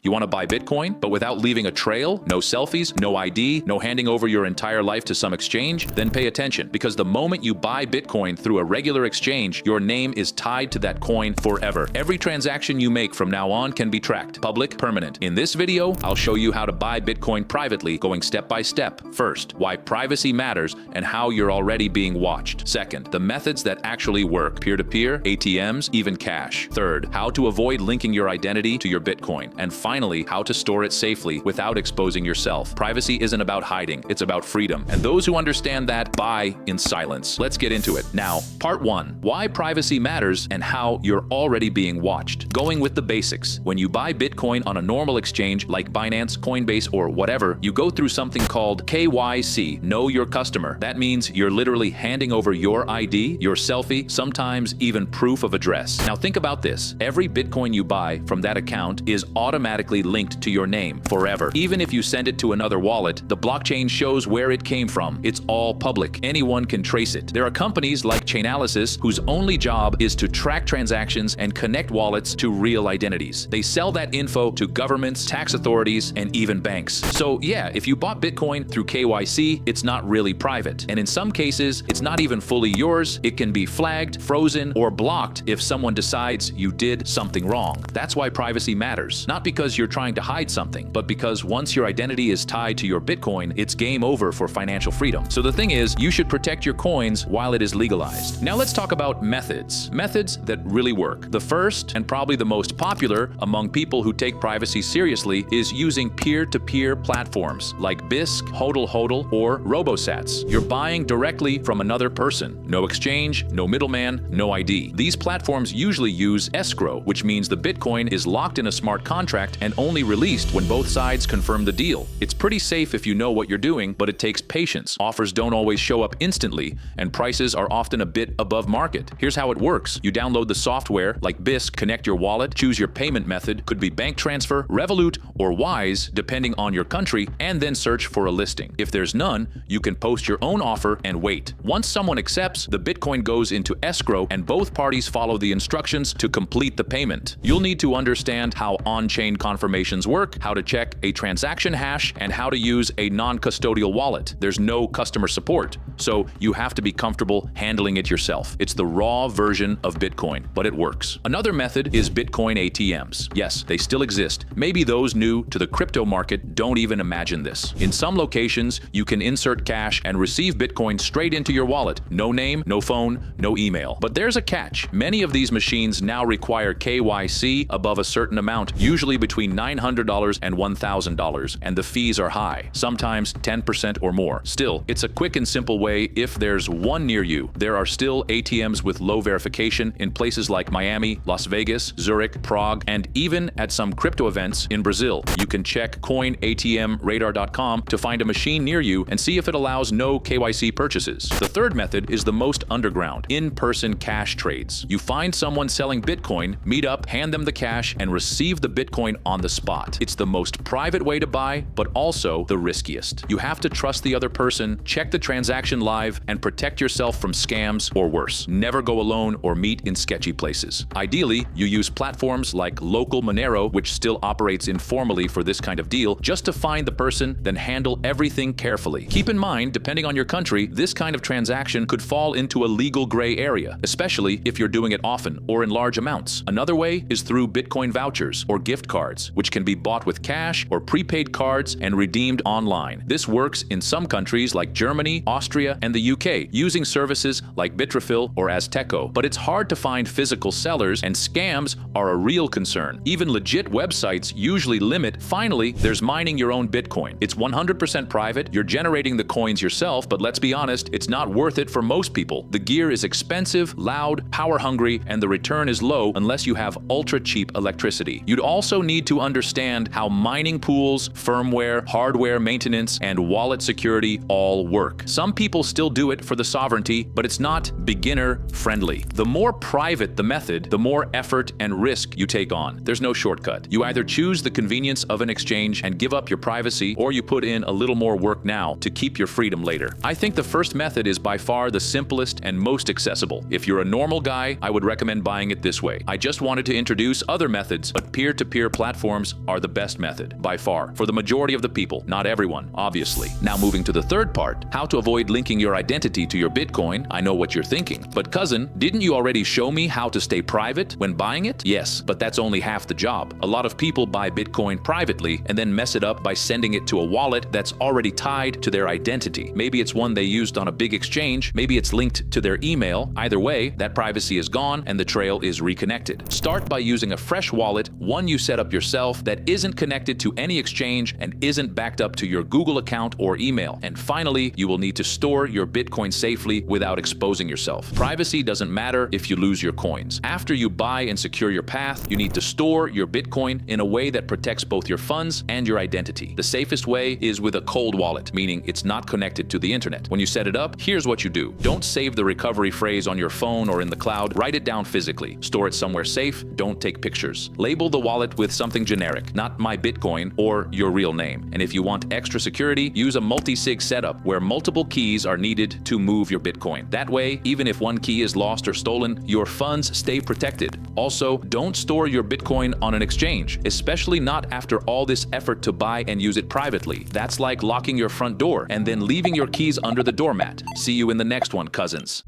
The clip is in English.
You want to buy Bitcoin, but without leaving a trail? No selfies, no ID, no handing over your entire life to some exchange? Then pay attention, because the moment you buy Bitcoin through a regular exchange, your name is tied to that coin forever. Every transaction you make from now on can be tracked, public, permanent. In this video, I'll show you how to buy Bitcoin privately, going step by step. First, why privacy matters and how you're already being watched. Second, the methods that actually work: peer-to-peer, ATMs, even cash. Third, how to avoid linking your identity to your Bitcoin. And finally, how to store it safely without exposing yourself. Privacy isn't about hiding, it's about freedom. And those who understand that buy in silence. Let's get into it. Now, part 1, why privacy matters and how you're already being watched. Going with the basics. When you buy Bitcoin on a normal exchange like Binance, Coinbase, or whatever, you go through something called KYC, Know Your Customer. That means you're literally handing over your ID, your selfie, sometimes even proof of address. Now think about this. Every Bitcoin you buy from that account is automatically linked to your name forever. Even if you send it to another wallet, the blockchain shows where it came from. It's all public. Anyone can trace it. There are companies like Chainalysis whose only job is to track transactions and connect wallets to real identities. They sell that info to governments, tax authorities, and even banks. So yeah, if you bought Bitcoin through KYC, it's not really private. And in some cases, it's not even fully yours. It can be flagged, frozen, or blocked if someone decides you did something wrong. That's why privacy matters. Not because you're trying to hide something, but because once your identity is tied to your Bitcoin, it's game over for financial freedom. So the thing is, you should protect your coins while it is legalized. Now let's talk about methods. Methods that really work. The first, and probably the most popular among people who take privacy seriously, is using peer-to-peer platforms like Bisq, HODL HODL, or RoboSats. You're buying directly from another person. No exchange, no middleman, no ID. These platforms usually use escrow, which means the Bitcoin is locked in a smart contract and only released when both sides confirm the deal. It's pretty safe if you know what you're doing, but it takes patience. Offers don't always show up instantly, and prices are often a bit above market. Here's how it works. You download the software like Bisq, connect your wallet, choose your payment method, could be bank transfer, Revolut, or Wise, depending on your country, and then search for a listing. If there's none, you can post your own offer and wait. Once someone accepts, the Bitcoin goes into escrow and both parties follow the instructions to complete the payment. You'll need to understand how on-chain confirmations work, how to check a transaction hash, and how to use a non-custodial wallet. There's no customer support, so you have to be comfortable handling it yourself. It's the raw version of Bitcoin, but it works. Another method is Bitcoin ATMs. Yes, they still exist. Maybe those new to the crypto market don't even imagine this. In some locations, you can insert cash and receive Bitcoin straight into your wallet. No name, no phone, no email. But there's a catch. Many of these machines now require KYC above a certain amount, usually between $900 and $1,000, and the fees are high, sometimes 10% or more. Still, it's a quick and simple way if there's one near you. There are still ATMs with low verification in places like Miami, Las Vegas, Zurich, Prague, and even at some crypto events in Brazil. You can check coinatmradar.com to find a machine near you and see if it allows no KYC purchases. The third method is the most underground: in-person cash trades. You find someone selling Bitcoin, meet up, hand them the cash, and receive the Bitcoin on the spot. It's the most private way to buy, but also the riskiest. You have to trust the other person, check the transaction live, and protect yourself from scams or worse. Never go alone or meet in sketchy places. Ideally, you use platforms like Local Monero, which still operates informally for this kind of deal, just to find the person, then handle everything carefully. Keep in mind, depending on your country, this kind of transaction could fall into a legal gray area, especially if you're doing it often or in large amounts. Another way is through Bitcoin vouchers or gift cards, which can be bought with cash or prepaid cards and redeemed online. This works in some countries like Germany, Austria, and the UK, using services like Bitrafil or Azteco. But it's hard to find physical sellers, and scams are a real concern. Even legit websites usually limit. Finally, there's mining your own Bitcoin. It's 100% private. You're generating the coins yourself, but let's be honest, it's not worth it for most people. The gear is expensive, loud, power-hungry, and the return is low unless you have ultra-cheap electricity. You'd also need to understand how mining pools, firmware, hardware maintenance, and wallet security all work. Some people still do it for the sovereignty, but it's not beginner-friendly. The more private the method, the more effort and risk you take on. There's no shortcut. You either choose the convenience of an exchange and give up your privacy, or you put in a little more work now to keep your freedom later. I think the first method is by far the simplest and most accessible. If you're a normal guy, I would recommend buying it this way. I just wanted to introduce other methods, but peer-to-peer platforms platforms are the best method, by far, for the majority of the people, not everyone, obviously. Now moving to the third part, how to avoid linking your identity to your Bitcoin. I know what you're thinking. But cousin, didn't you already show me how to stay private when buying it? Yes, but that's only half the job. A lot of people buy Bitcoin privately and then mess it up by sending it to a wallet that's already tied to their identity. Maybe it's one they used on a big exchange, maybe it's linked to their email. Either way, that privacy is gone and the trail is reconnected. Start by using a fresh wallet, one you set up yourself, that isn't connected to any exchange and isn't backed up to your Google account or email. And finally, you will need to store your Bitcoin safely without exposing yourself. Privacy doesn't matter if you lose your coins. After you buy and secure your path, you need to store your Bitcoin in a way that protects both your funds and your identity. The safest way is with a cold wallet, meaning it's not connected to the internet. When you set it up, here's what you do. Don't save the recovery phrase on your phone or in the cloud. Write it down physically. Store it somewhere safe. Don't take pictures. Label the wallet with something generic, not my Bitcoin or your real name. And if you want extra security, use a multi-sig setup where multiple keys are needed to move your Bitcoin. That way, even if one key is lost or stolen, your funds stay protected. Also, don't store your Bitcoin on an exchange, especially not after all this effort to buy and use it privately. That's like locking your front door and then leaving your keys under the doormat. See you in the next one, cousins.